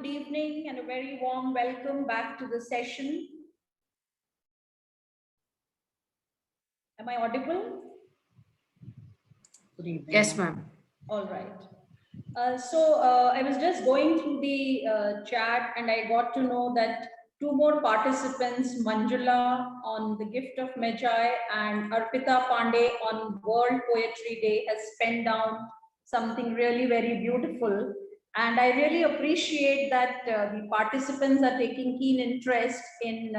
Good evening and a very warm welcome back to the session. Am I audible? Good evening. Yes, ma'am. All right. I was just going through the chat and I got to know that two more participants, Manjula on the Gift of Magi and Arpita Pandey on World Poetry Day, has penned down something really very beautiful. And I really appreciate that the participants are taking keen interest in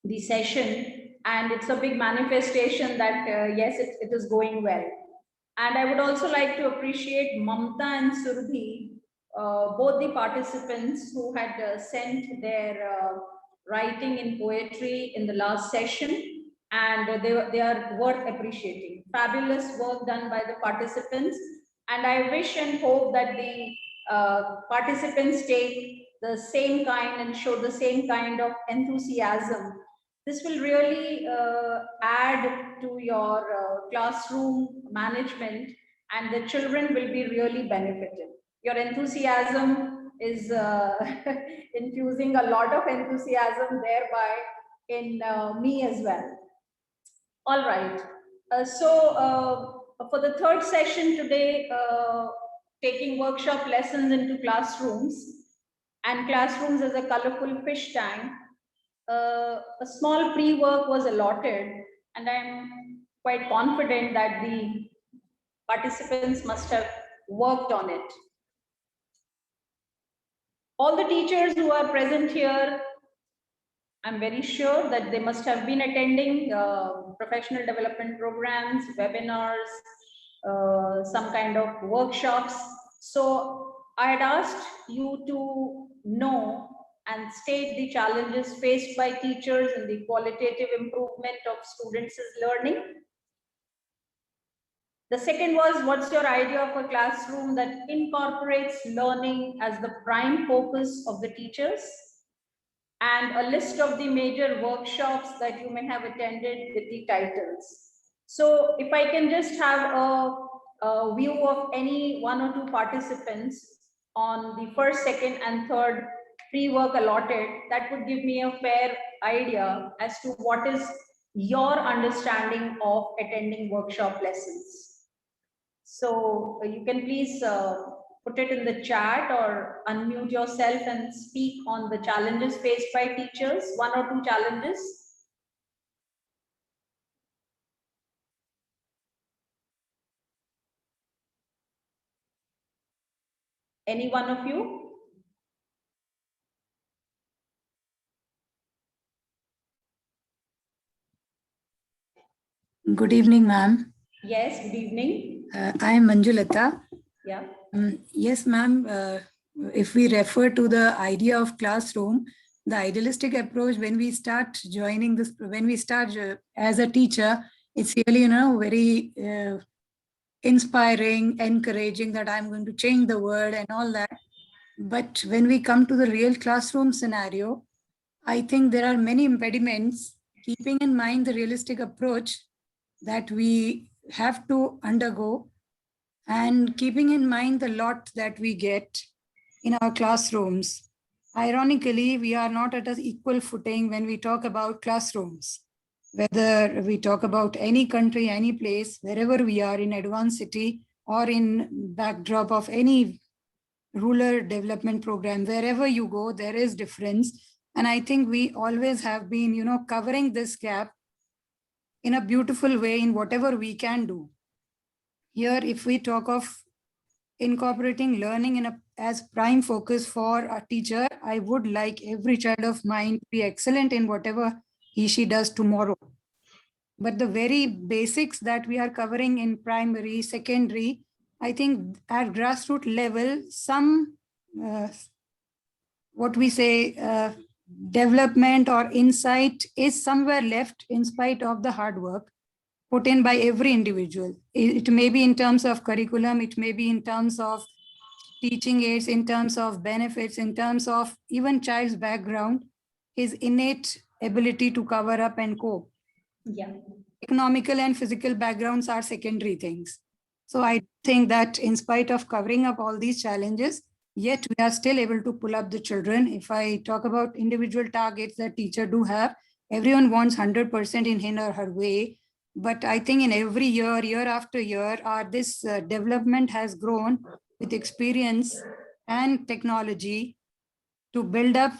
the session, and it's a big manifestation that yes, it is going well. And I would also like to appreciate Mamta and Surbhi, both the participants who had sent their writing in poetry in the last session, and they are worth appreciating. Fabulous work done by the participants, and I wish and hope that the participants take the same kind and show the same kind of enthusiasm. This will really add to your classroom management, and the children will be really benefited. Your enthusiasm is infusing a lot of enthusiasm thereby in me as well. All right. For the third session today, taking workshop lessons into classrooms, and classrooms as a colorful fish tank, a small pre-work was allotted, and I'm quite confident that the participants must have worked on it. All the teachers who are present here, I'm very sure that they must have been attending professional development programs, webinars, some kind of workshops. So I had asked you to know and state the challenges faced by teachers in the qualitative improvement of students' learning. The second was, what's your idea of a classroom that incorporates learning as the prime focus of the teachers? And a list of the major workshops that you may have attended with the titles. So if I can just have a view of any one or two participants on the first, second, and third pre-work allotted, that would give me a fair idea as to what is your understanding of attending workshop lessons. So you can please put it in the chat or unmute yourself and speak on the challenges faced by teachers, one or two challenges. Any one of you? Good evening, ma'am. Yes, good evening. I am Manjulata. Yeah. Yes, ma'am. If we refer to the idea of classroom, the idealistic approach, when we start joining this, when we start as a teacher, it's really, very inspiring, encouraging that I'm going to change the world and all that. But when we come to the real classroom scenario, I think there are many impediments, keeping in mind the realistic approach that we have to undergo, and keeping in mind the lot that we get in our classrooms. Ironically, we are not at an equal footing when we talk about classrooms. Whether we talk about any country, any place, wherever we are in advanced city or in backdrop of any rural development program, wherever you go, there is difference. And I think we always have been, covering this gap in a beautiful way in whatever we can do. Here, if we talk of incorporating learning as prime focus for a teacher, I would like every child of mine to be excellent in whatever she does tomorrow. But the very basics that we are covering in primary, secondary, I think at grassroots level, some, development or insight is somewhere left in spite of the hard work put in by every individual. It may be in terms of curriculum, it may be in terms of teaching aids, in terms of benefits, in terms of even child's background, his innate ability to cover up and cope. Yeah. Economical and physical backgrounds are secondary things. So I think that in spite of covering up all these challenges, yet we are still able to pull up the children. If I talk about individual targets that teacher do have, everyone wants 100% in his or her way. But I think in every year, year after year, this development has grown with experience and technology to build up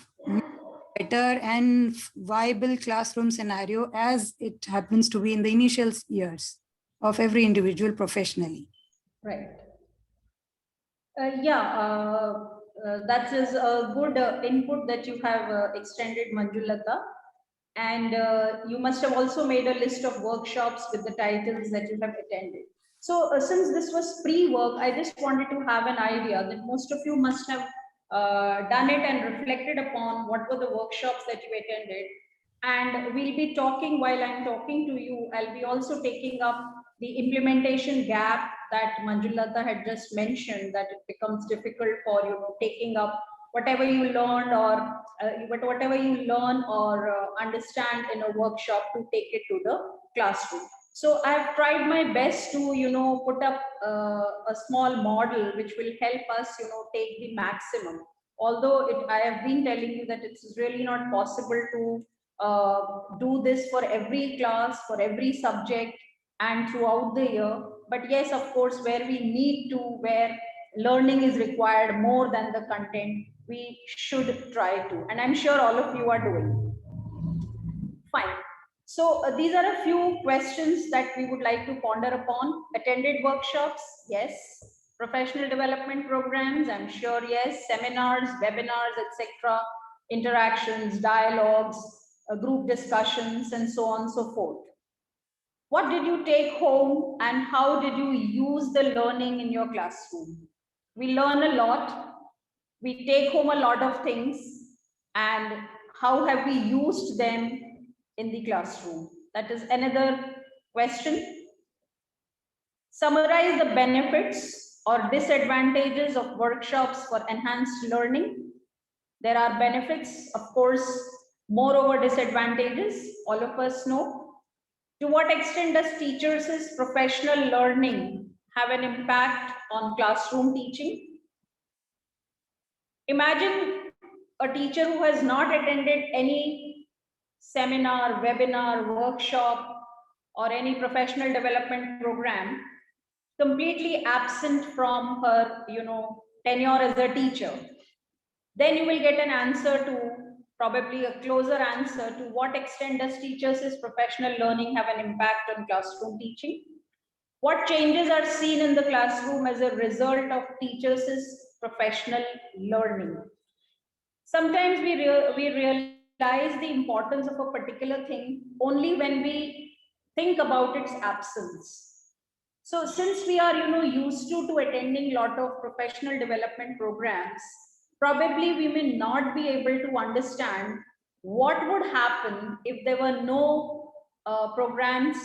better and viable classroom scenario as it happens to be in the initial years of every individual professionally. Right. That is a good input that you have extended, Manjulata. And you must have also made a list of workshops with the titles that you have attended. So since this was pre-work, I just wanted to have an idea that most of you must have done it and reflected upon what were the workshops that you attended. And we'll be talking while I'm talking to you, I'll be also taking up the implementation gap that Manjulata had just mentioned, that it becomes difficult for taking up whatever you learned or whatever you learn or understand in a workshop to take it to the classroom. So I've tried my best to put up a small model which will help us take the maximum. Although I have been telling you that it's really not possible to do this for every class, for every subject and throughout the year. But yes, of course, where we need to, where learning is required more than the content, we should try to. And I'm sure all of you are doing. Fine. So these are a few questions that we would like to ponder upon. Attended workshops? Yes. Professional development programs? I'm sure yes. Seminars, webinars, etc. Interactions, dialogues, group discussions, and so on and so forth. What did you take home and how did you use the learning in your classroom? We learn a lot, we take home a lot of things, and how have we used them in the classroom? That is another question. Summarize the benefits or disadvantages of workshops for enhanced learning. There are benefits, of course, moreover disadvantages, all of us know. To what extent does teachers' professional learning have an impact on classroom teaching? Imagine a teacher who has not attended any seminar, webinar, workshop, or any professional development program, completely absent from her, tenure as a teacher. Then you will get an answer to, probably a closer answer to, what extent does teachers' professional learning have an impact on classroom teaching? What changes are seen in the classroom as a result of teachers' professional learning? Sometimes we realize the importance of a particular thing only when we think about its absence. So since we are used to attending a lot of professional development programs, probably we may not be able to understand what would happen if there were no programs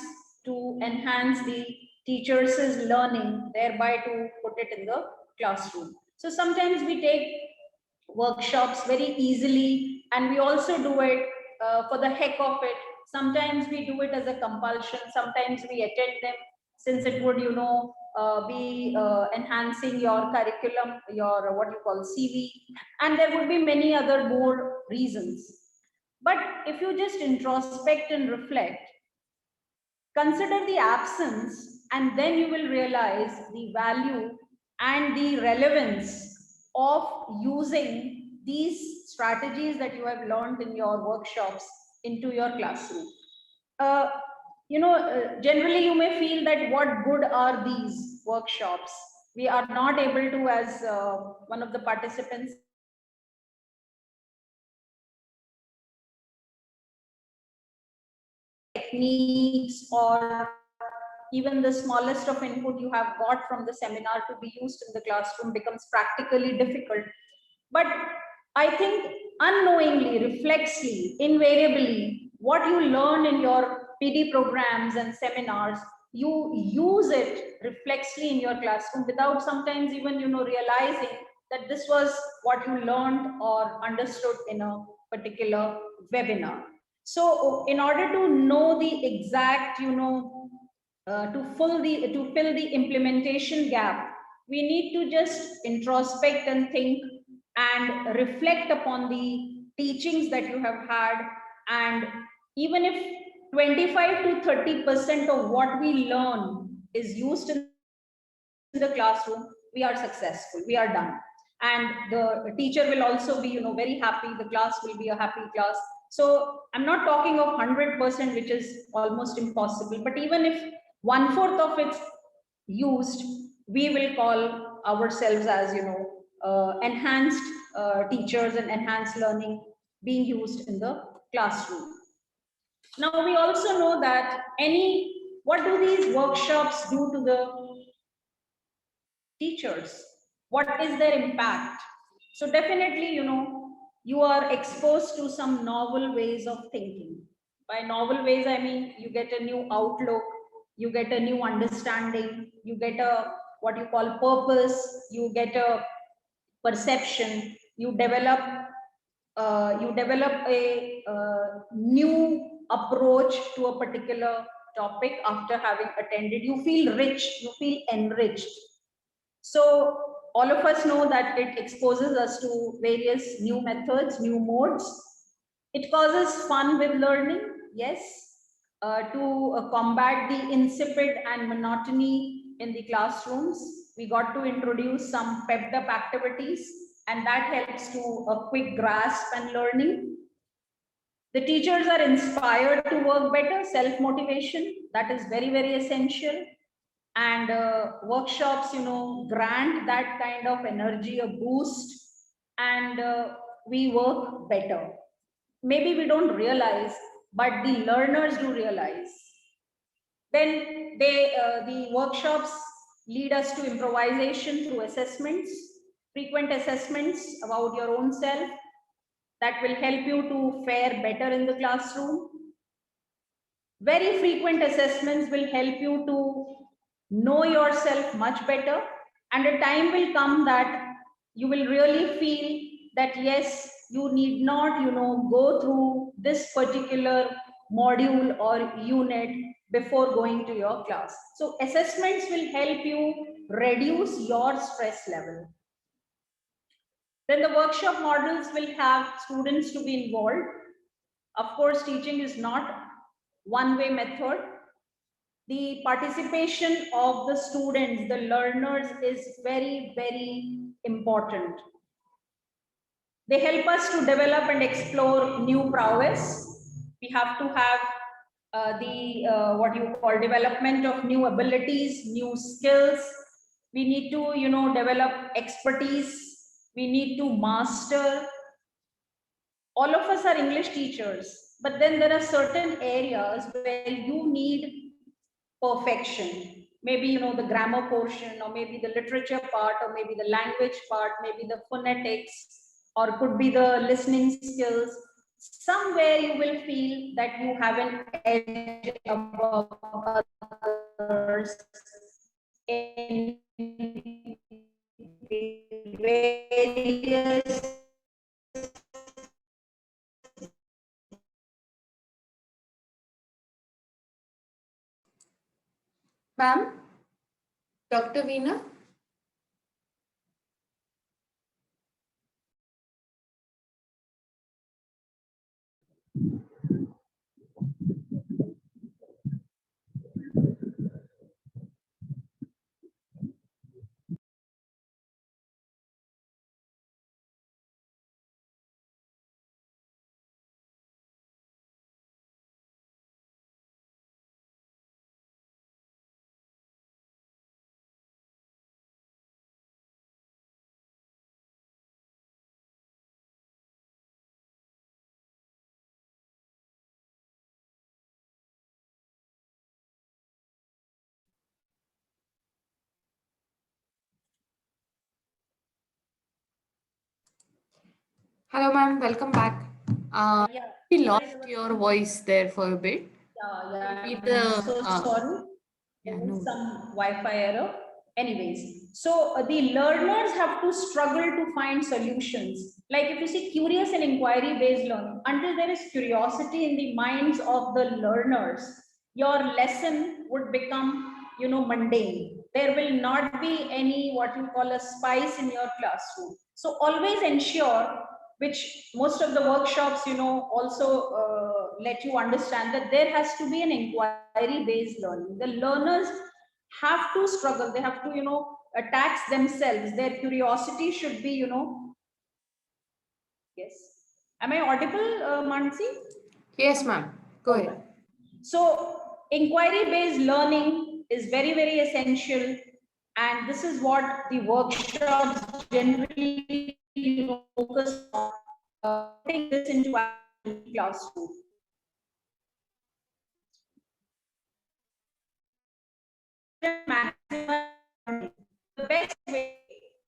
to enhance the teachers' learning, thereby to put it in the classroom. So sometimes we take workshops very easily and we also do it for the heck of it. Sometimes we do it as a compulsion, sometimes we attend them since it would be enhancing your curriculum, your what you call CV, and there would be many other more reasons. But if you just introspect and reflect, consider the absence, and then you will realize the value and the relevance of using these strategies that you have learned in your workshops into your classroom. Generally you may feel that what good are these workshops? We are not able to, as one of the participants techniques or even the smallest of input you have got from the seminar to be used in the classroom becomes practically difficult. But I think unknowingly, reflexly, invariably, what you learn in your PD programs and seminars, you use it reflexly in your classroom without sometimes even realizing that this was what you learned or understood in a particular webinar. So in order to know the exact, to fill the implementation gap, we need to just introspect and think and reflect upon the teachings that you have had. And even if 25 to 30% of what we learn is used in the classroom, we are successful, we are done. And the teacher will also be, very happy. The class will be a happy class. So I'm not talking of 100%, which is almost impossible, but even if 1/4 of it's used, we will call ourselves as, enhanced teachers, and enhanced learning being used in the classroom. Now we also know that what do these workshops do to the teachers? What is their impact? So definitely, you are exposed to some novel ways of thinking. By novel ways, I mean you get a new outlook, you get a new understanding, you get a what you call purpose, you get a perception, you develop a new approach to a particular topic after having attended. You feel rich, you feel enriched. So all of us know that it exposes us to various new methods, new modes. It causes fun with learning, yes, to combat the insipid and monotony in the classrooms. We got to introduce some pepped up activities, and that helps to a quick grasp and learning. The teachers are inspired to work better, self-motivation, that is very, very essential. And workshops, grant that kind of energy, a boost, and we work better. Maybe we don't realize, but the learners do realize. Then the workshops lead us to improvisation through assessments, frequent assessments about your own self that will help you to fare better in the classroom. Very frequent assessments will help you to know yourself much better, and a time will come that you will really feel that yes, you need not, go through this particular module or unit before going to your class. So assessments will help you reduce your stress level. Then the workshop models will have students to be involved. Of course, teaching is not one-way method. The participation of the students, the learners, is very, very important. They help us to develop and explore new prowess. We have to have what you call development of new abilities, new skills. We need to, develop expertise. We need to master. All of us are English teachers, but then there are certain areas where you need perfection. Maybe, the grammar portion, or maybe the literature part, or maybe the language part, maybe the phonetics, or could be the listening skills. Somewhere you will feel that you have an edge above others in various Ma'am, Dr. Veena? Hello, ma'am. Welcome back. yeah. We lost your voice there for a bit. Yeah, Repeat I'm so the. sorry. Yeah, There no. is some Wi-Fi error. Anyways, so the learners have to struggle to find solutions. Like if you see curious and inquiry-based learning, until there is curiosity in the minds of the learners, your lesson would become, mundane. There will not be any what you call a spice in your classroom. So always ensure, which most of the workshops, also let you understand, that there has to be an inquiry based learning. The learners have to struggle, they have to, tax themselves. Their curiosity should be, yes. Am I audible, Mansi? Yes, ma'am. Go ahead. So inquiry based learning is very, very essential. And this is what the workshops generally focus on, putting this into a classroom.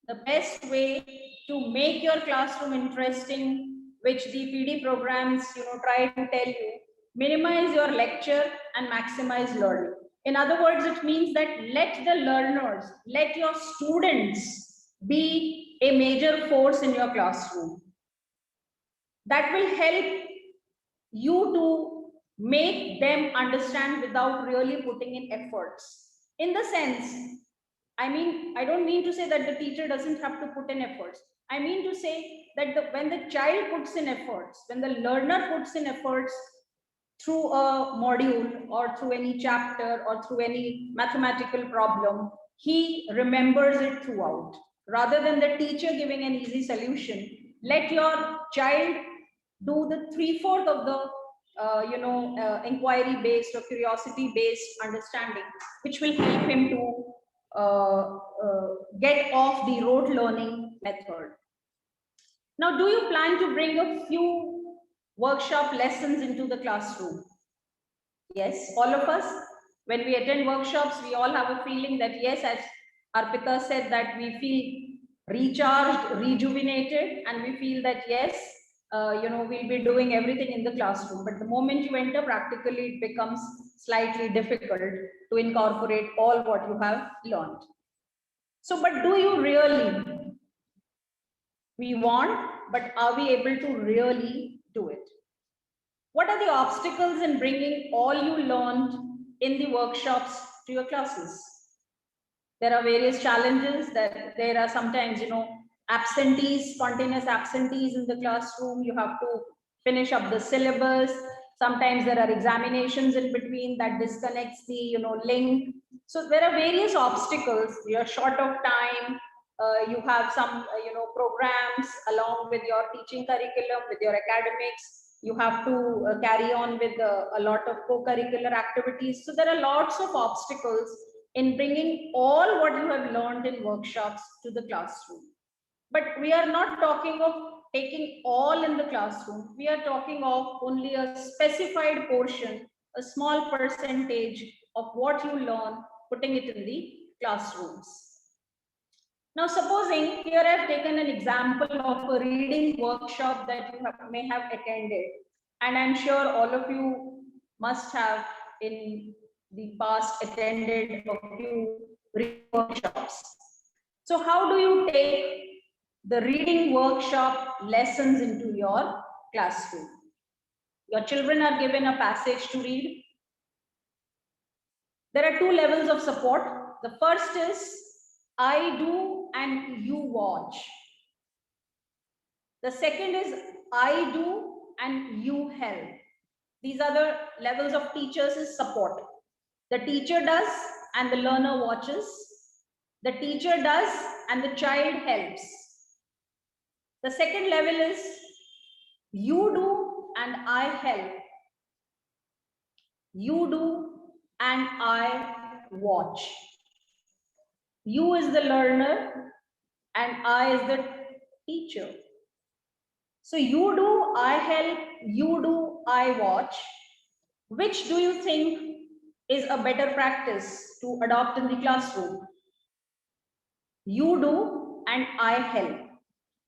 The best way to make your classroom interesting, which the PD programs try to tell you, minimize your lecture and maximize learning. In other words, it means that let the learners, let your students be a major force in your classroom. That will help you to make them understand without really putting in efforts. In the sense, I don't mean to say that the teacher doesn't have to put in efforts. I mean to say that when the child puts in efforts, when the learner puts in efforts through a module or through any chapter or through any mathematical problem, he remembers it throughout. Rather than the teacher giving an easy solution, let your child do the 3/4 of the inquiry based or curiosity based understanding, which will help him to get off the rote learning method. Now, do you plan to bring a few workshop lessons into the classroom? Yes, all of us. When we attend workshops, we all have a feeling that yes, as Arpita said, that we feel recharged, rejuvenated, and we feel that yes, we'll be doing everything in the classroom. But the moment you enter, practically it becomes slightly difficult to incorporate all what you have learned. So, but do you really? We want, but are we able to really do it? What are the obstacles in bringing all you learned in the workshops to your classes? There are various challenges. That there are sometimes, absentees, spontaneous absentees in the classroom. You have to finish up the syllabus. Sometimes there are examinations in between that disconnects the, link. So there are various obstacles. You're short of time. You have some, programs along with your teaching curriculum, with your academics. You have to carry on with a lot of co-curricular activities. So there are lots of obstacles in bringing all what you have learned in workshops to the classroom. But we are not talking of taking all in the classroom. We are talking of only a specified portion, a small percentage of what you learn, putting it in the classrooms. Now, supposing here I've taken an example of a reading workshop that you may have attended, and I'm sure all of you must have in the past attended a few reading workshops. So how do you take the reading workshop lessons into your classroom? Your children are given a passage to read. There are two levels of support. The first is I do and you watch. The second is I do and you help. These are the levels of teachers' support. The teacher does and the learner watches. The teacher does and the child helps. The second level is you do and I help. You do and I watch. You is the learner and I is the teacher. So you do, I help, you do, I watch. Which do you think is a better practice to adopt in the classroom? You do and I help.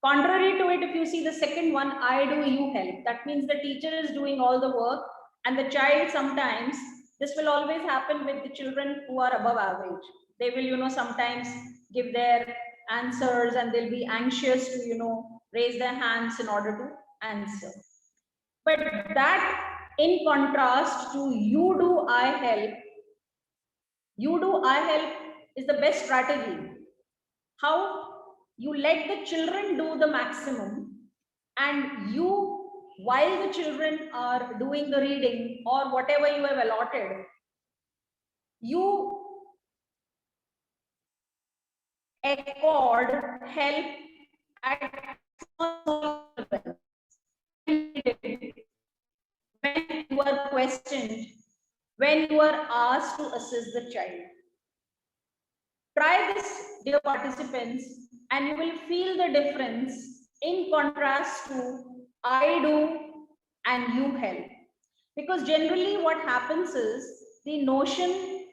Contrary to it, if you see the second one, I do, you help. That means the teacher is doing all the work and the child sometimes, this will always happen with the children who are above average. They will, sometimes give their answers and they'll be anxious to, raise their hands in order to answer. But that in contrast to you do, I help, you do, I help is the best strategy. How? You let the children do the maximum, and you, while the children are doing the reading or whatever you have allotted, you accord help at when you are questioned, when you are asked to assist the child. Try this, dear participants, and you will feel the difference in contrast to I do and you help. Because generally what happens is the notion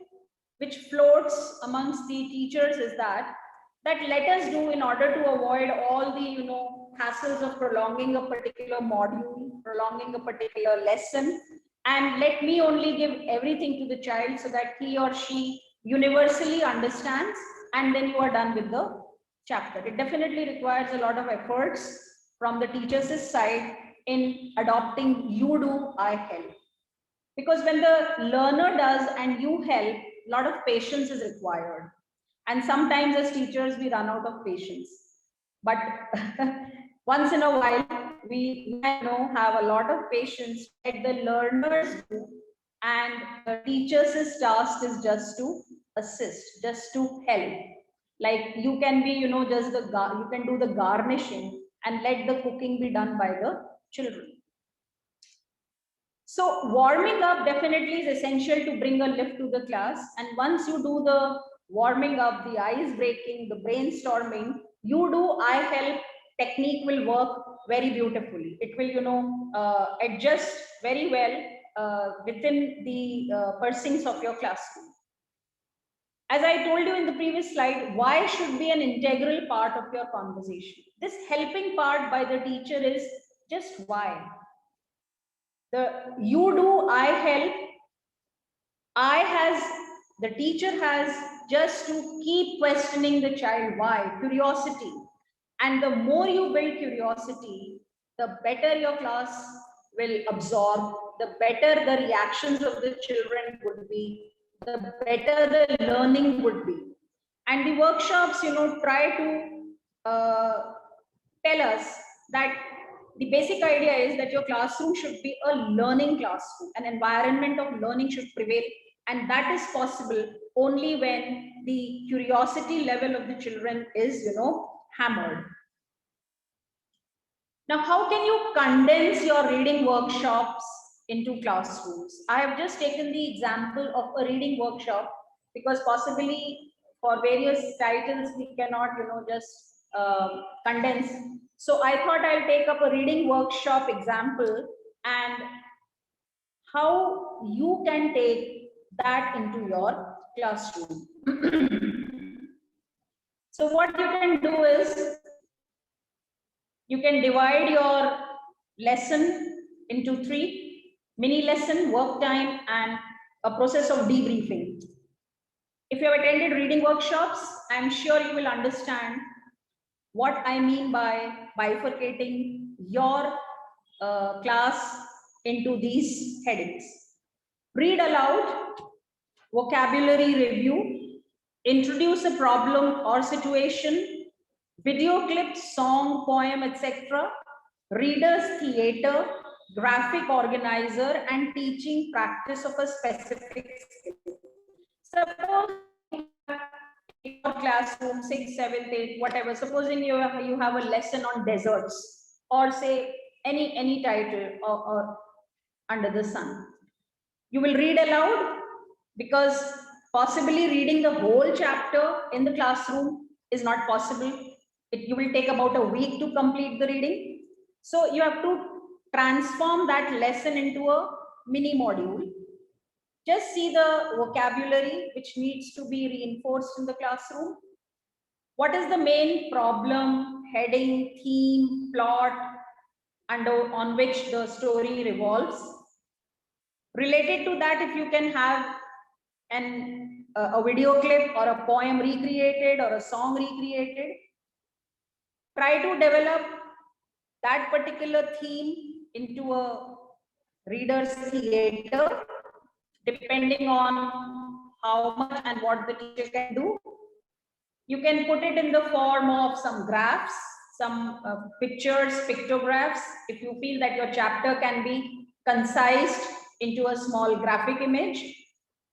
which floats amongst the teachers is that let us do in order to avoid all the hassles of prolonging a particular module, prolonging a particular lesson, and let me only give everything to the child so that he or she universally understands, and then you are done with the chapter. It definitely requires a lot of efforts from the teacher's side in adopting you do, I help. Because when the learner does and you help, a lot of patience is required. And sometimes as teachers, we run out of patience. But once in a while, we have a lot of patience that the learners do, and the teacher's task is just to assist, just to help. Like you can be, just you can do the garnishing and let the cooking be done by the children. So warming up definitely is essential to bring a lift to the class. And once you do the warming up, the ice breaking, the brainstorming, you do I help technique will work very beautifully. It will, adjust very well within the pursuits of your classroom. As I told you in the previous slide, why should be an integral part of your conversation? This helping part by the teacher is just why. The you do, I help, the teacher has just to keep questioning the child why, curiosity. And the more you build curiosity, the better your class will absorb, the better the reactions of the children would be, the better the learning would be. And the workshops, try to tell us that the basic idea is that your classroom should be a learning classroom. An environment of learning should prevail. And that is possible only when the curiosity level of the children is, hammered. Now, how can you condense your reading workshops into classrooms? I have just taken the example of a reading workshop because possibly for various titles, we cannot, just condense. So I thought I'll take up a reading workshop example and how you can take that into your classroom. So what you can do is, you can divide your lesson into 3: mini lesson, work time, and a process of debriefing. If you have attended reading workshops, I'm sure you will understand what I mean by bifurcating your class into these headings. Read aloud, vocabulary review, introduce a problem or situation, video clip, song, poem, etc., reader's theater, graphic organizer, and teaching practice of a specific skill. Suppose in your classroom, 6th, 7th, 8th, whatever, supposing you have a lesson on deserts, or say any title or under the sun. You will read aloud, because possibly reading the whole chapter in the classroom is not possible. You will take about a week to complete the reading. So you have to transform that lesson into a mini module. Just see the vocabulary which needs to be reinforced in the classroom. What is the main problem, heading, theme, plot, and on which the story revolves? Related to that, if you can have a video clip or a poem recreated or a song recreated, try to develop that particular theme into a reader's theater, depending on how much and what the teacher can do. You can put it in the form of some graphs, some pictures, pictographs. If you feel that your chapter can be concised into a small graphic image,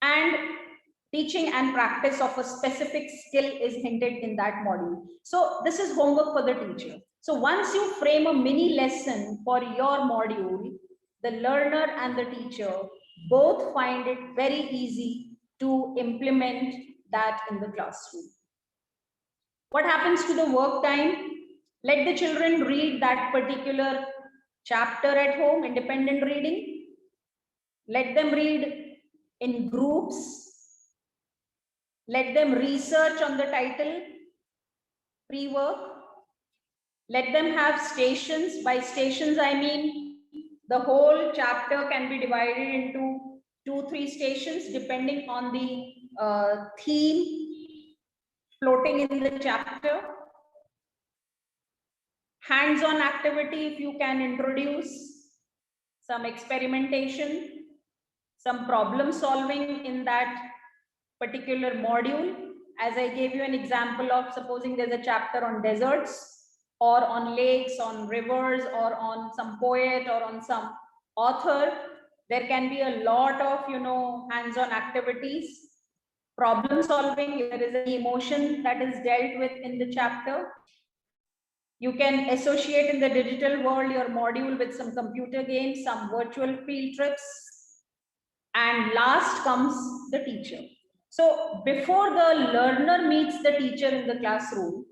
and teaching and practice of a specific skill is hinted in that module. So this is homework for the teacher. So once you frame a mini lesson for your module, the learner and the teacher both find it very easy to implement that in the classroom. What happens to the work time? Let the children read that particular chapter at home, independent reading. Let them read in groups. Let them research on the title, pre-work. Let them have stations. By stations, I mean the whole chapter can be divided into 2-3 stations depending on the theme floating in the chapter. Hands-on activity, if you can introduce some experimentation, some problem solving in that particular module. As I gave you an example of, supposing there's a chapter on deserts or on lakes, on rivers, or on some poet or on some author, there can be a lot of, hands-on activities, problem solving. If there is an emotion that is dealt with in the chapter, you can associate in the digital world your module with some computer games, some virtual field trips, and last comes the teacher. So before the learner meets the teacher in the classroom,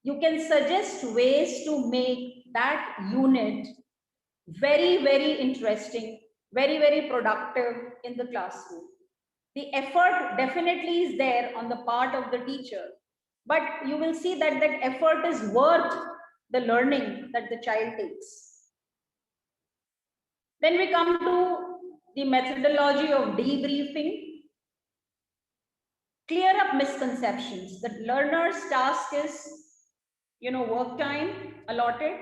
you can suggest ways to make that unit very, very interesting, very, very productive in the classroom. The effort definitely is there on the part of the teacher, but you will see that that effort is worth the learning that the child takes. Then we come to the methodology of debriefing. Clear up misconceptions. The learner's task is, work time allotted,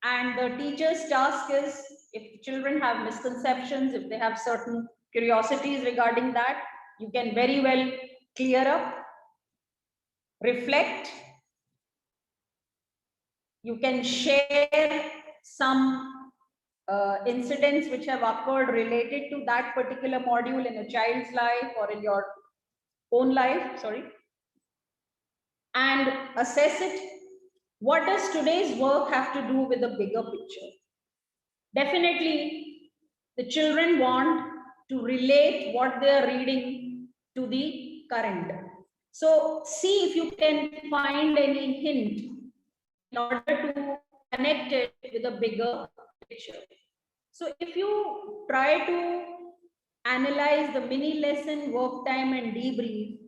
and the teacher's task is, if children have misconceptions, if they have certain curiosities regarding that, you can very well clear up, reflect. You can share some incidents which have occurred related to that particular module in a child's life or in your own life, and assess it. What does today's work have to do with the bigger picture? Definitely, the children want to relate what they are reading to the current. So see if you can find any hint in order to connect it with a bigger picture. So if you try to analyze the mini lesson, work time, and debrief,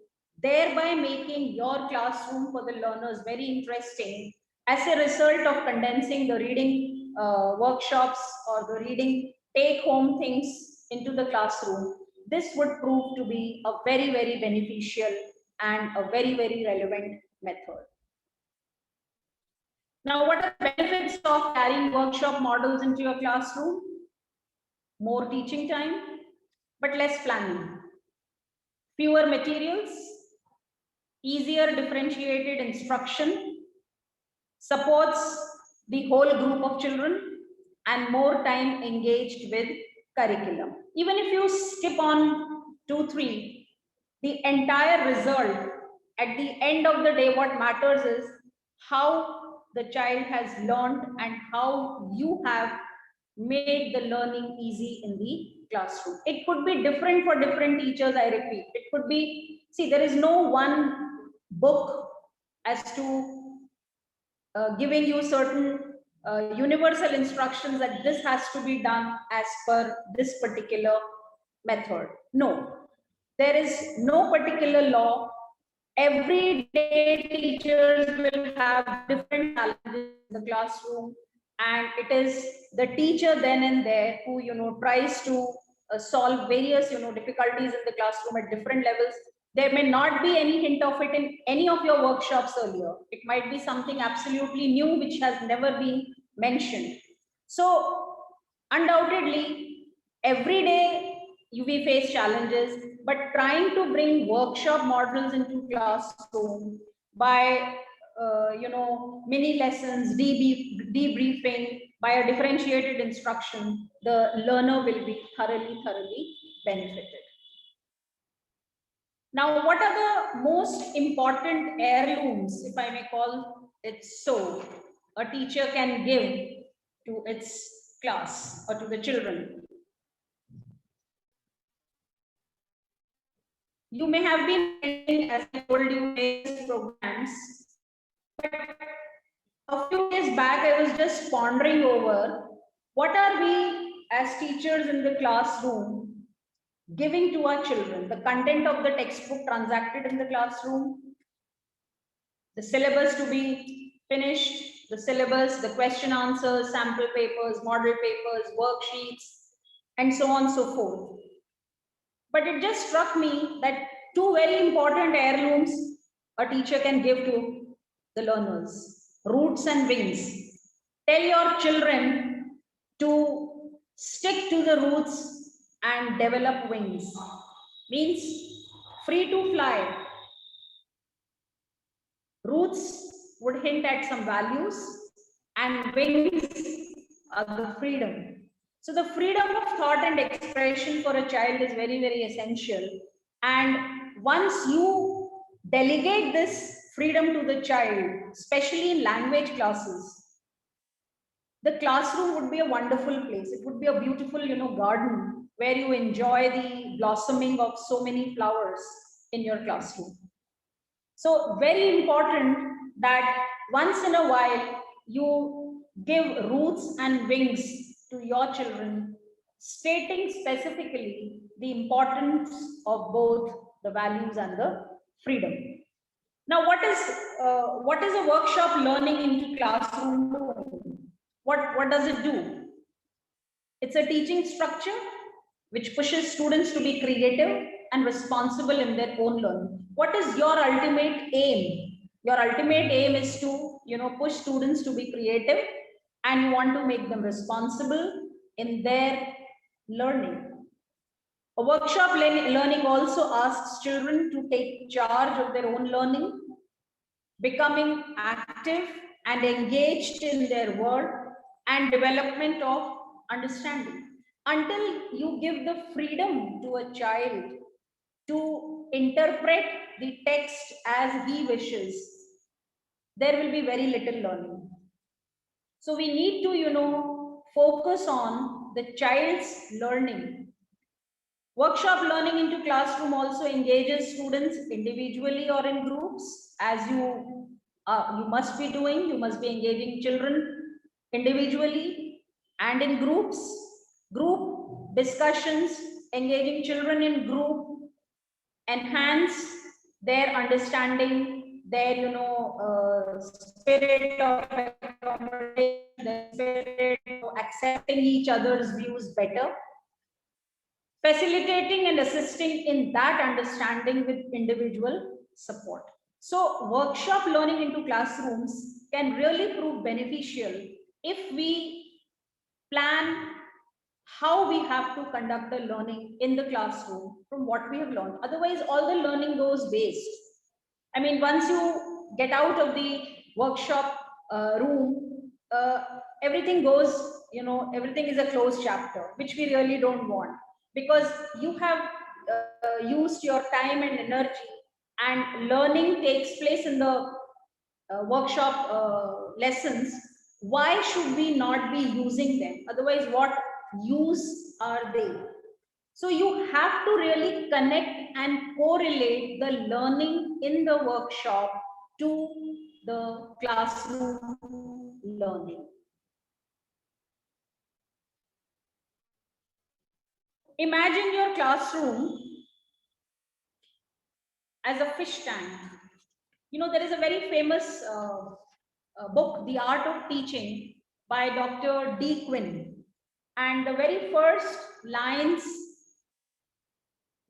thereby making your classroom for the learners very interesting, as a result of condensing the reading workshops or the reading take-home things into the classroom, this would prove to be a very, very beneficial and a very, very relevant method. Now, what are the benefits of carrying workshop models into your classroom? More teaching time, but less planning. Fewer materials, easier differentiated instruction, supports the whole group of children, and more time engaged with curriculum. Even if you skip on 2-3, the entire result at the end of the day, what matters is how the child has learned and how you have made the learning easy in the classroom. It could be different for different teachers, I repeat. It could be, see, there is no one book as to giving you certain universal instructions that this has to be done as per this particular method. No, there is no particular law. Every day teachers will have different challenges in the classroom, and it is the teacher then and there who tries to solve various difficulties in the classroom at different levels. There may not be any hint of it in any of your workshops earlier. It might be something absolutely new which has never been mentioned. So undoubtedly, every day we face challenges, but trying to bring workshop models into classroom by mini lessons, debriefing, by a differentiated instruction, the learner will be thoroughly benefited. Now, what are the most important heirlooms, if I may call it so, a teacher can give to its class or to the children? You may have been attending, as I told you, various programs, but a few days back I was just pondering over what are we as teachers in the classroom giving to our children, the content of the textbook transacted in the classroom, the syllabus to be finished, the syllabus, the question answers, sample papers, model papers, worksheets, and so on and so forth. But it just struck me that two very important heirlooms a teacher can give to the learners: roots and wings. Tell your children to stick to the roots and develop wings. Means free to fly. Roots would hint at some values, and wings are the freedom. So the freedom of thought and expression for a child is very essential. And once you delegate this freedom to the child, especially in language classes, the classroom would be a wonderful place. It would be a beautiful, garden where you enjoy the blossoming of so many flowers in your classroom. So very important that once in a while you give roots and wings to your children, stating specifically the importance of both the values and the freedom. Now, what is a workshop learning into classroom? What does it do? It's a teaching structure which pushes students to be creative and responsible in their own learning. What is your ultimate aim? Your ultimate aim is to, push students to be creative, and you want to make them responsible in their learning. A workshop learning also asks children to take charge of their own learning, becoming active and engaged in their work and development of understanding. Until you give the freedom to a child to interpret the text as he wishes, there will be very little learning. So we need to, focus on the child's learning. Workshop learning into classroom also engages students individually or in groups, as you must be doing. You must be engaging children individually and in groups. Group discussions, engaging children in group, enhance their understanding, their spirit of accommodation, the spirit of accepting each other's views better, facilitating and assisting in that understanding with individual support. So workshop learning into classrooms can really prove beneficial if we plan how we have to conduct the learning in the classroom from what we have learned. Otherwise, all the learning goes waste. I mean, once you get out of the workshop room, everything goes, everything is a closed chapter, which we really don't want, because you have used your time and energy, and learning takes place in the workshop lessons. Why should we not be using them? Otherwise, what use are they? So you have to really connect and correlate the learning in the workshop to the classroom learning. Imagine your classroom as a fish tank. There is a very famous book, The Art of Teaching, by Dr. D. Quinn. And the very first lines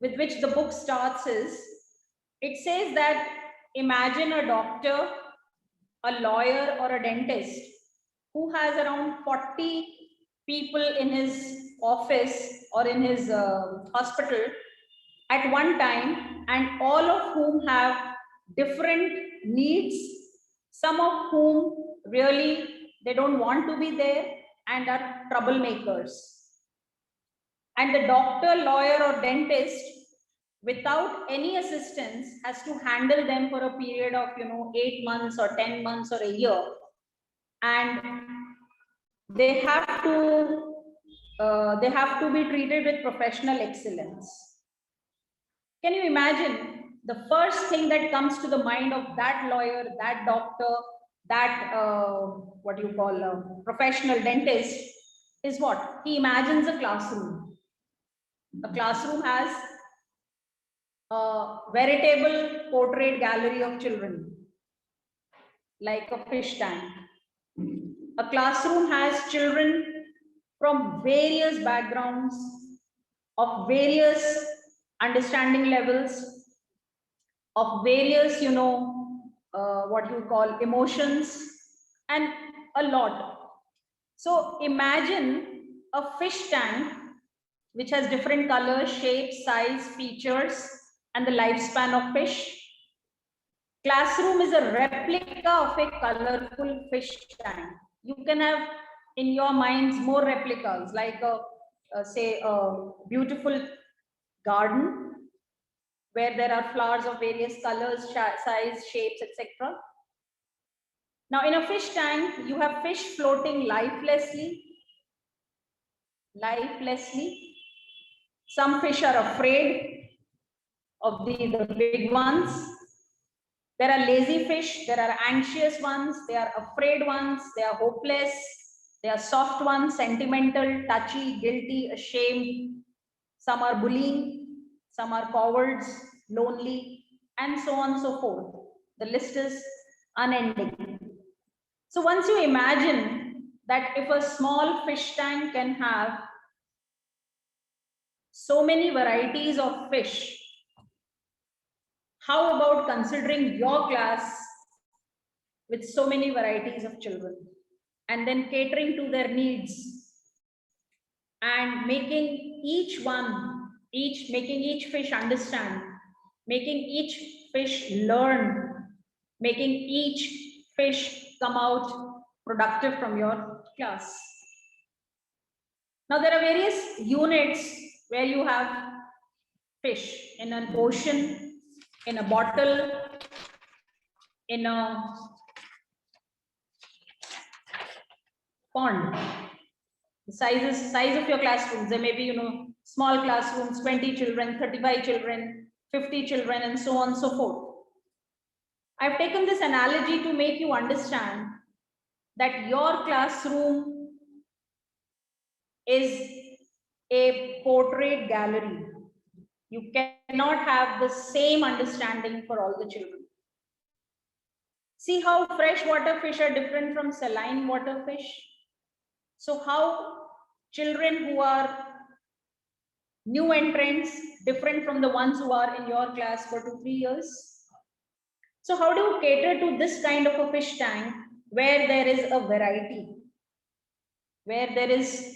with which the book starts is, it says that imagine a doctor, a lawyer, or a dentist who has around 40 people in his office or in his hospital at one time, and all of whom have different needs, some of whom really they don't want to be there and are troublemakers. And the doctor, lawyer, or dentist, without any assistance, has to handle them for a period of 8 months or 10 months or a year. And they have to be treated with professional excellence. Can you imagine the first thing that comes to the mind of that lawyer, that doctor, that professional dentist is what? He imagines a classroom. A classroom has a veritable portrait gallery of children, like a fish tank. A classroom has children from various backgrounds, of various understanding levels, of various, emotions, and a lot. So imagine a fish tank which has different colors, shapes, size, features, and the lifespan of fish. Classroom is a replica of a colorful fish tank. You can have in your minds more replicas, like say a beautiful garden where there are flowers of various colors, size, shapes, etc. Now in a fish tank, you have fish floating lifelessly. Some fish are afraid of the big ones. There are lazy fish, there are anxious ones, they are afraid ones, they are hopeless, they are soft ones, sentimental, touchy, guilty, ashamed. Some are bullying, some are cowards, lonely, and so on and so forth. The list is unending. So once you imagine that if a small fish tank can have so many varieties of fish, how about considering your class with so many varieties of children and then catering to their needs and making each fish understand, making each fish learn, making each fish come out productive from your class. Now there are various units where you have fish in an ocean, in a bottle, in a pond. The size of your classrooms, there may be small classrooms, 20 children, 35 children, 50 children, and so on and so forth. I've taken this analogy to make you understand that your classroom is a portrait gallery. You cannot have the same understanding for all the children. See how freshwater fish are different from saline water fish. So how children who are new entrants different from the ones who are in your class for 2-3 years. So how do you cater to this kind of a fish tank where there is a variety, where there is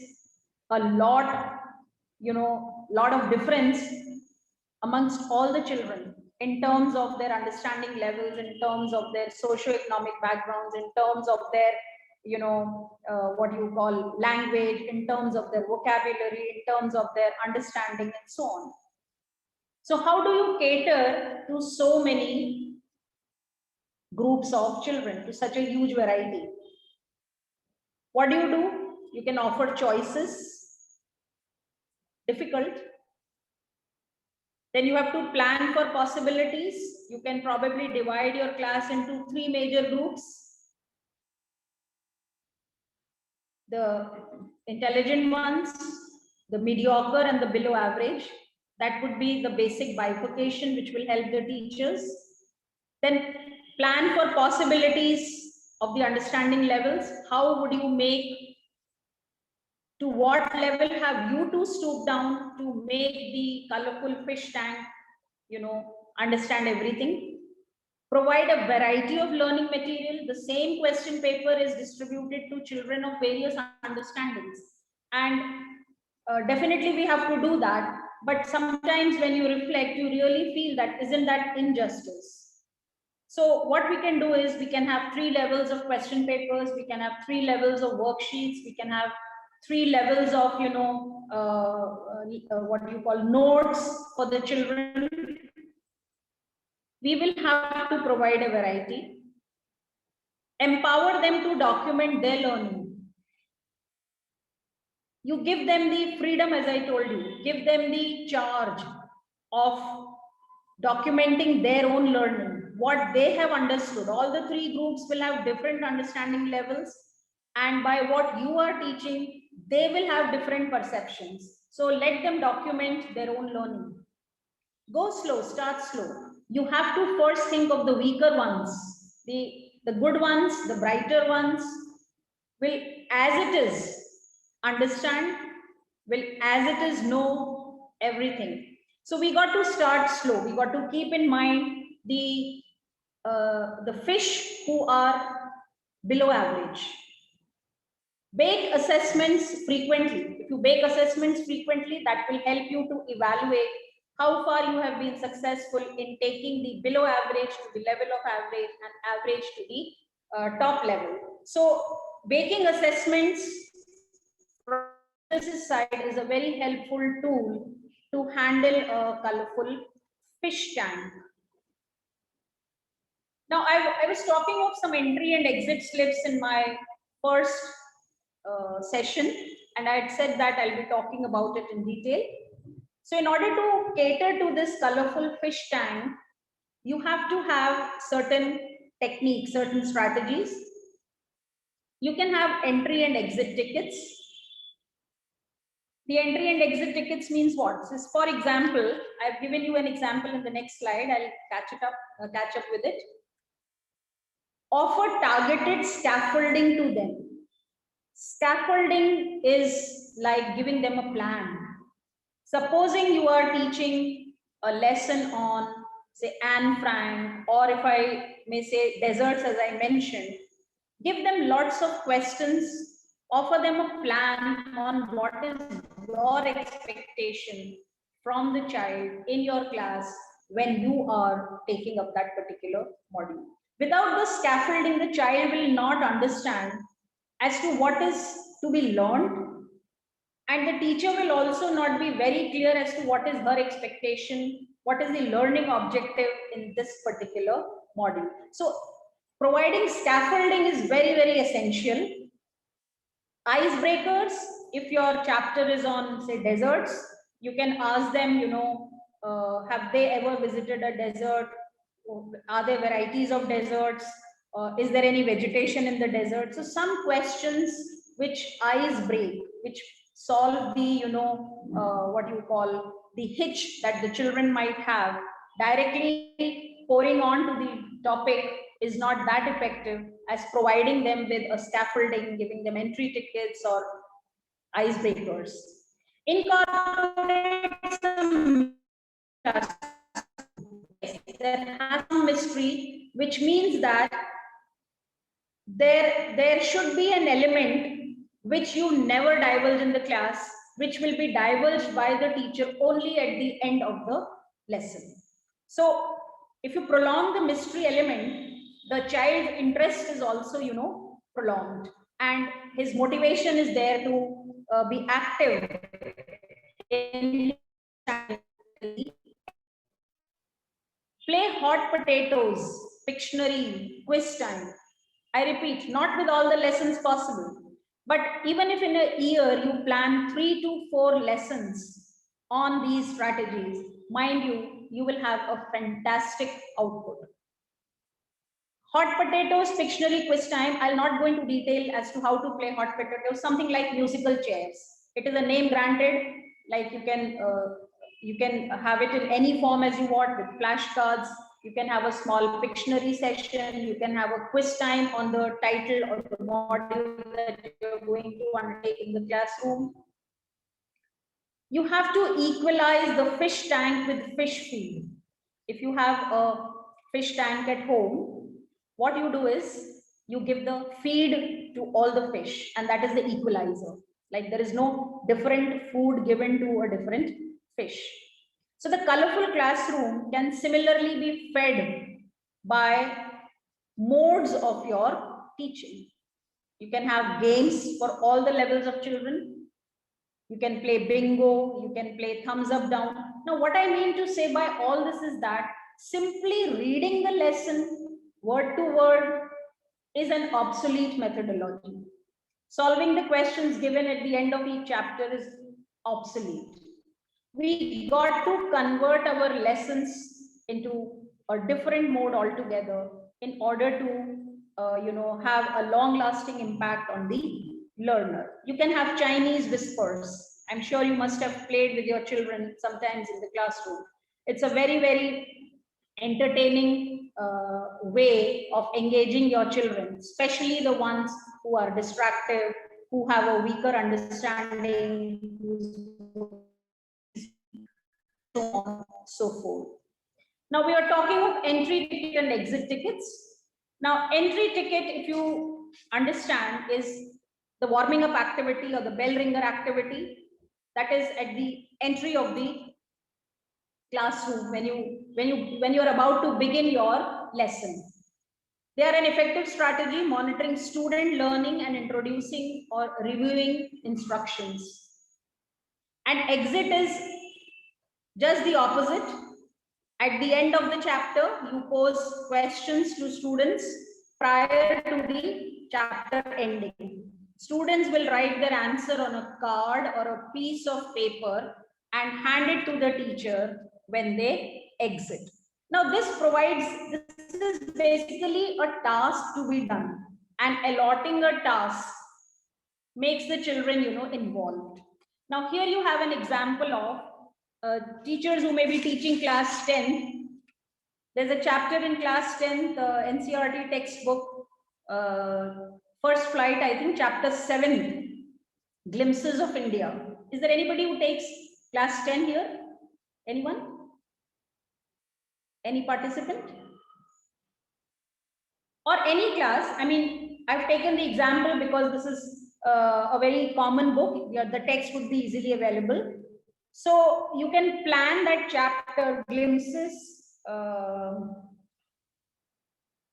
a lot of difference amongst all the children in terms of their understanding levels, in terms of their socio-economic backgrounds, in terms of their language, in terms of their vocabulary, in terms of their understanding, and so on. So how do you cater to so many groups of children, to such a huge variety? What do? You can offer choices. Difficult. Then you have to plan for possibilities. You can probably divide your class into 3 major groups. The intelligent ones, the mediocre, and the below average. That would be the basic bifurcation which will help the teachers. Then plan for possibilities of the understanding levels. How would you make, to what level have you to stoop down to make the colorful fish tank, understand everything? Provide a variety of learning material. The same question paper is distributed to children of various understandings. And definitely we have to do that. But sometimes when you reflect, you really feel that, isn't that injustice? So what we can do is we can have 3 levels of question papers, we can have 3 levels of worksheets, we can have 3 levels of, what you call notes for the children. We will have to provide a variety. Empower them to document their learning. You give them the freedom, as I told you, give them the charge of documenting their own learning, what they have understood. All the 3 groups will have different understanding levels, and by what you are teaching, they will have different perceptions. So let them document their own learning. Go slow, start slow. You have to first think of the weaker ones. The good ones, the brighter ones will, as it is, understand, will, as it is, know everything. So we got to start slow. We got to keep in mind the fish who are below average. Bake assessments frequently. If you bake assessments frequently, that will help you to evaluate how far you have been successful in taking the below average to the level of average and average to the top level. So baking assessments from this side is a very helpful tool to handle a colorful fish tank. Now, I was talking of some entry and exit slips in my first session, and I had said that I'll be talking about it in detail. So in order to cater to this colorful fish tank, you have to have certain techniques, certain strategies. You can have entry and exit tickets. The entry and exit tickets means what? So for example, I've given you an example in the next slide. I'll catch up with it. Offer targeted scaffolding to them. Scaffolding is like giving them a plan. Supposing you are teaching a lesson on, say, Anne Frank, or if I may say deserts, as I mentioned, give them lots of questions, offer them a plan on what is your expectation from the child in your class when you are taking up that particular module. Without the scaffolding, the child will not understand as to what is to be learned, and the teacher will also not be very clear as to what is her expectation, what is the learning objective in this particular module. So providing scaffolding is very, very essential. Icebreakers, if your chapter is on, say, deserts, you can ask them, have they ever visited a desert? Are there varieties of deserts? Is there any vegetation in the desert? So some questions which ice break, which solve the, what you call the hitch that the children might have. Directly pouring on to the topic is not that effective as providing them with a scaffolding, giving them entry tickets or icebreakers. Incorporate some there has some mystery, which means that there should be an element which you never divulge in the class, which will be divulged by the teacher only at the end of the lesson. So if you prolong the mystery element, the child's interest is also, prolonged, and his motivation is there to be active in play hot potatoes, Pictionary, quiz time. I repeat, not with all the lessons possible, but even if in a year you plan 3 to 4 lessons on these strategies, mind you, you will have a fantastic output. Hot potatoes, Pictionary, quiz time. I'll not go into detail as to how to play hot potatoes, something like musical chairs. It is a name granted, like you can have it in any form as you want, with flashcards. You can have a small Pictionary session. You can have a quiz time on the title or the module that you're going to undertake in the classroom. You have to equalize the fish tank with fish feed. If you have a fish tank at home, what you do is you give the feed to all the fish, and that is the equalizer. Like there is no different food given to a different fish. So the colorful classroom can similarly be fed by modes of your teaching. You can have games for all the levels of children. You can play bingo, you can play thumbs up, down. Now, what I mean to say by all this is that simply reading the lesson word to word is an obsolete methodology. Solving the questions given at the end of each chapter is obsolete. We got to convert our lessons into a different mode altogether in order to have a long lasting impact on the learner. You can have Chinese whispers. I'm sure you must have played with your children sometimes in the classroom. It's a very, very entertaining way of engaging your children, especially the ones who are distractive, who have a weaker understanding, so on, so forth. Now we are talking of entry ticket and exit tickets. Now entry ticket, if you understand, is the warming up activity or the bell ringer activity that is at the entry of the classroom when you're about to begin your lesson. They are an effective strategy monitoring student learning and introducing or reviewing instructions. And exit is just the opposite. At the end of the chapter, you pose questions to students prior to the chapter ending. Students will write their answer on a card or a piece of paper and hand it to the teacher when they exit. Now, this is basically a task to be done, and allotting a task makes the children, involved. Now, here you have an example of teachers who may be teaching class 10. There's a chapter in class 10, the NCERT textbook, first flight, I think, chapter 7, Glimpses of India. Is there anybody who takes class 10 here? Anyone? Any participant? Or any class? I mean, I've taken the example because this is a very common book. The text would be easily available. So you can plan that chapter, Glimpses.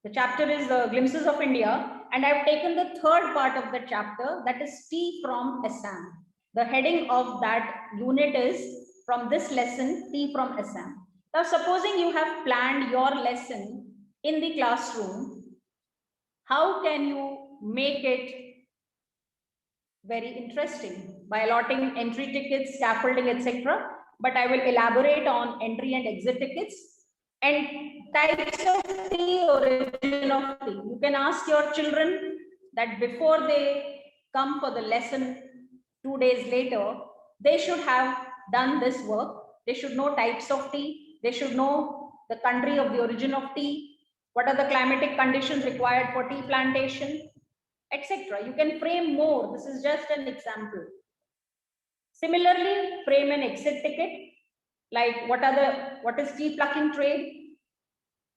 The chapter is Glimpses of India, and I've taken the third part of the chapter, that is Tea from Assam. The heading of that unit is, from this lesson, Tea from Assam. Now, supposing you have planned your lesson in the classroom, how can you make it very interesting? By allotting entry tickets, scaffolding, etc. But I will elaborate on entry and exit tickets and types of tea, origin of tea. You can ask your children that before they come for the lesson 2 days later, they should have done this work. They should know types of tea. They should know the country of the origin of tea. What are the climatic conditions required for tea plantation, etc. You can frame more. This is just an example. Similarly, frame an exit ticket, like what is tea plucking trade?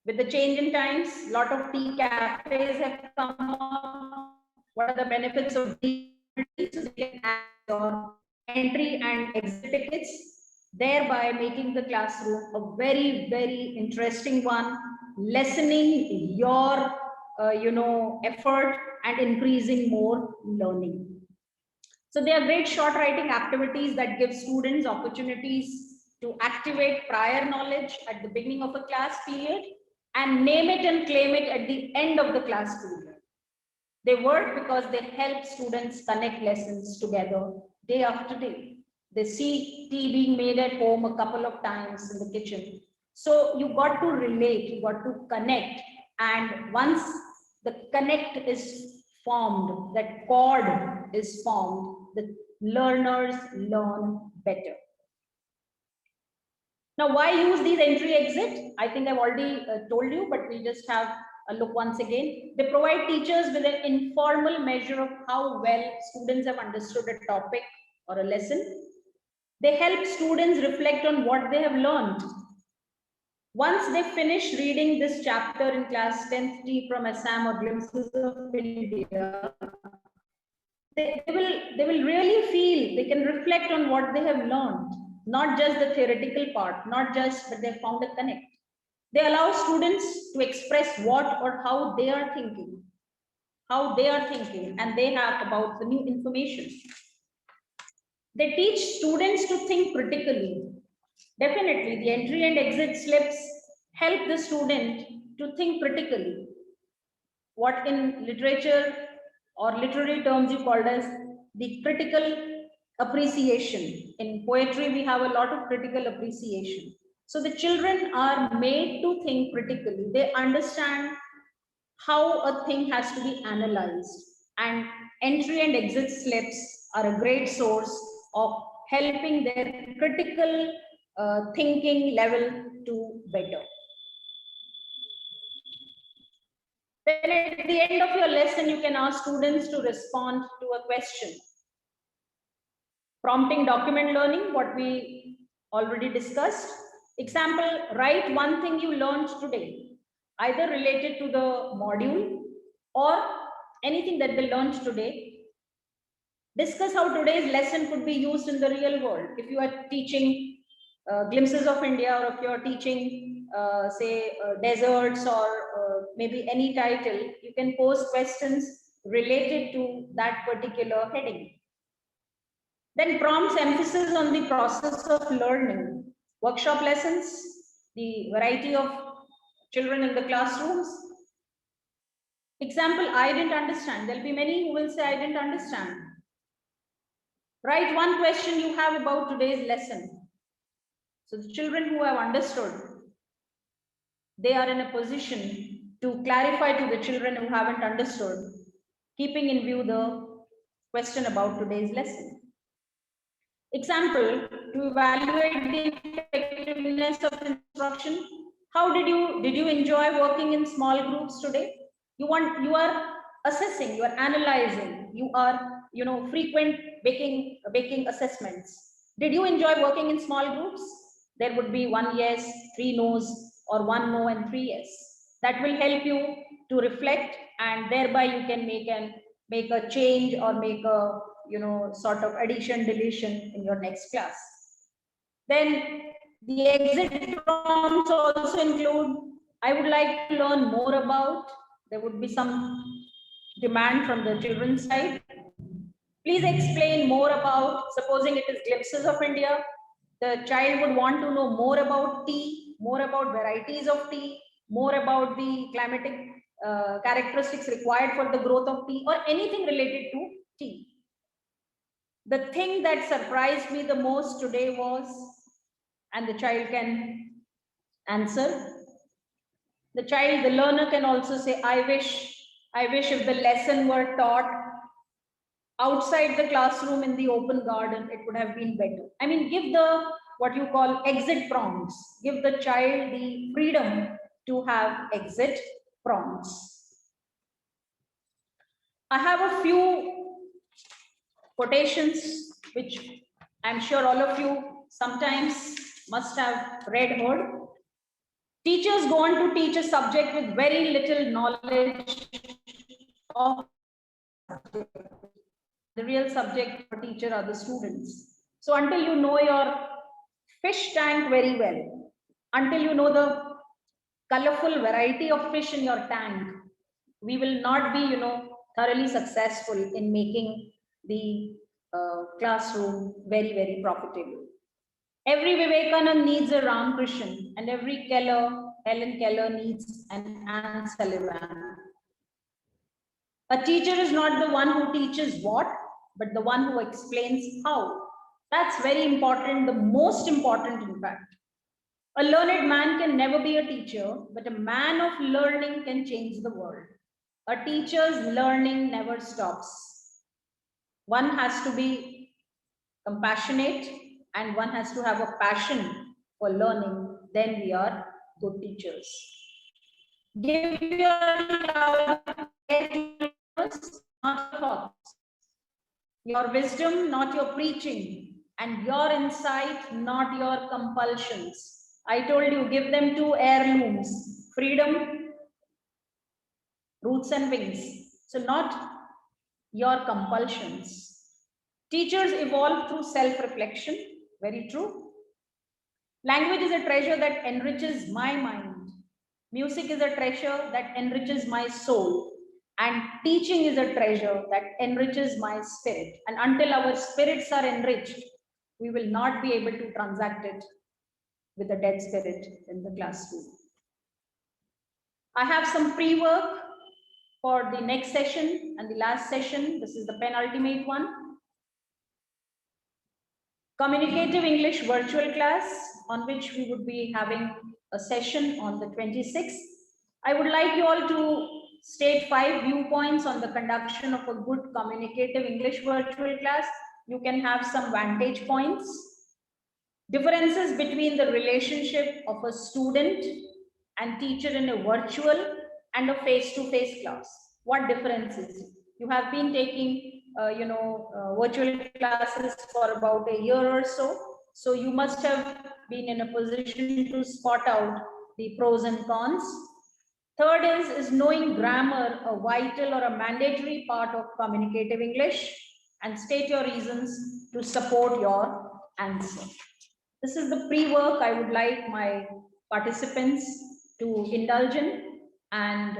With the change in times, a lot of tea cafes have come up. What are the benefits of tea? So you can add your entry and exit tickets, thereby making the classroom a very, very interesting one, lessening your effort and increasing more learning. So they are great short writing activities that give students opportunities to activate prior knowledge at the beginning of a class period and name it and claim it at the end of the class period. They work because they help students connect lessons together day after day. They see tea being made at home a couple of times in the kitchen. So you got to relate, you got to connect. And once the connect is formed, that chord is formed, the learners learn better. Now, why use these entry exit? I think I've already told you, but we'll just have a look once again. They provide teachers with an informal measure of how well students have understood a topic or a lesson. They help students reflect on what they have learned. Once they finish reading this chapter in class 10th, Tea from Assam or Glimpses of India, they will really feel, they can reflect on what they have learned. Not just the theoretical part, not just, but they found a connect. They allow students to express what or how they are thinking, and they have about the new information. They teach students to think critically. Definitely, the entry and exit slips help the student to think critically. What in literature or literary terms you called as the critical appreciation. In poetry, we have a lot of critical appreciation. So the children are made to think critically. They understand how a thing has to be analyzed. And entry and exit slips are a great source of helping their critical thinking level to better. Then at the end of your lesson, you can ask students to respond to a question. Prompting document learning, what we already discussed. Example, write one thing you learned today, either related to the module or anything that they learned today. Discuss how today's lesson could be used in the real world. If you are teaching glimpses of India, or if you are teaching, say, deserts, or maybe any title, you can pose questions related to that particular heading. Then prompts emphasis on the process of learning. Workshop lessons, the variety of children in the classrooms. Example, I didn't understand. There'll be many who will say, I didn't understand. Write one question you have about today's lesson. So the children who have understood, they are in a position to clarify to the children who haven't understood, keeping in view the question about today's lesson. Example, to evaluate the effectiveness of instruction. How did you enjoy working in small groups today? You are assessing, you are analyzing, you are frequent making assessments. Did you enjoy working in small groups? There would be 1 yes, 3 no's, or 1 no and 3 yes. That will help you to reflect, and thereby you can make a change, or make a sort of addition, deletion in your next class. Then the exit prompts also include, I would like to learn more about. There would be some demand from the children's side. Please explain more about, supposing it is glimpses of India, the child would want to know more about tea, more about varieties of tea, more about the climatic characteristics required for the growth of tea, or anything related to tea. The thing that surprised me the most today was, and the child can answer, the learner can also say, I wish if the lesson were taught outside the classroom in the open garden, it would have been better. I mean, give the what you call exit prompts. Give the child the freedom to have exit prompts. I have a few quotations which I'm sure all of you sometimes must have read or heard. Teachers go on to teach a subject with very little knowledge of the real subject for teacher are the students. So until you know your fish tank very well, until you know the colorful variety of fish in your tank, we will not be, thoroughly successful in making the classroom very, very profitable. Every Vivekanand needs a Ramakrishnan, and every Helen Keller needs an Anne Sullivan. A teacher is not the one who teaches what, but the one who explains how. That's very important, the most important, in fact. A learned man can never be a teacher, but a man of learning can change the world. A teacher's learning never stops. One has to be compassionate, and one has to have a passion for learning. Then we are good teachers. Give your not thoughts. Your wisdom, not your preaching, and your insight, not your compulsions. I told you, give them 2 heirlooms: freedom, roots and wings. So not your compulsions. Teachers evolve through self-reflection. Very true. Language is a treasure that enriches my mind. Music is a treasure that enriches my soul. And teaching is a treasure that enriches my spirit. And until our spirits are enriched, we will not be able to transact it with a dead spirit in the classroom. I have some pre-work for the next session and the last session. This is the penultimate one. Communicative English virtual class, on which we would be having a session on the 26th. I would like you all to state 5 viewpoints on the conduction of a good communicative English virtual class. You can have some vantage points. Differences between the relationship of a student and teacher in a virtual and a face-to-face class. What differences? You have been taking virtual classes for about a year or so. So you must have been in a position to spot out the pros and cons. Third is knowing grammar, a vital or a mandatory part of communicative English, and state your reasons to support your answer. This is the pre-work I would like my participants to indulge in, and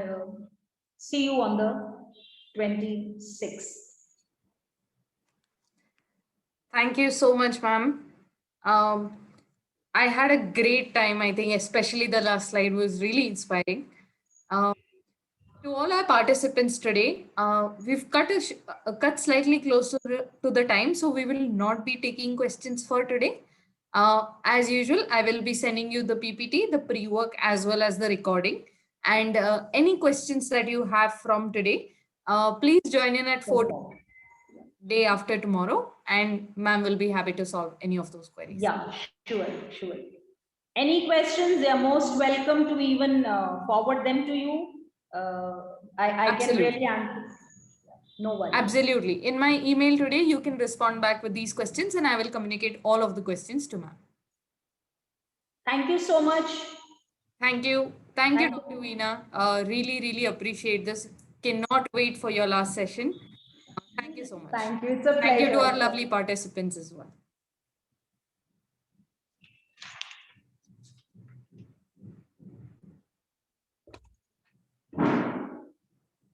see you on the 26th. Thank you so much, ma'am. I had a great time, I think, especially the last slide was really inspiring. To all our participants today, we've cut slightly closer to the time, so we will not be taking questions for today. As usual, I will be sending you the PPT, the pre-work, as well as the recording. And any questions that you have from today, please join in at 4 day after tomorrow, and ma'am will be happy to solve any of those queries. Yeah, sure. Any questions, they are most welcome to even forward them to you. I can really answer. No worries. Absolutely. In my email today, you can respond back with these questions and I will communicate all of the questions to ma'am. Thank you so much. Thank you. Thank you, Dr. Veena. Really appreciate this. Cannot wait for your last session. Thank you so much. Thank you. It's a pleasure. Thank you to our lovely participants as well.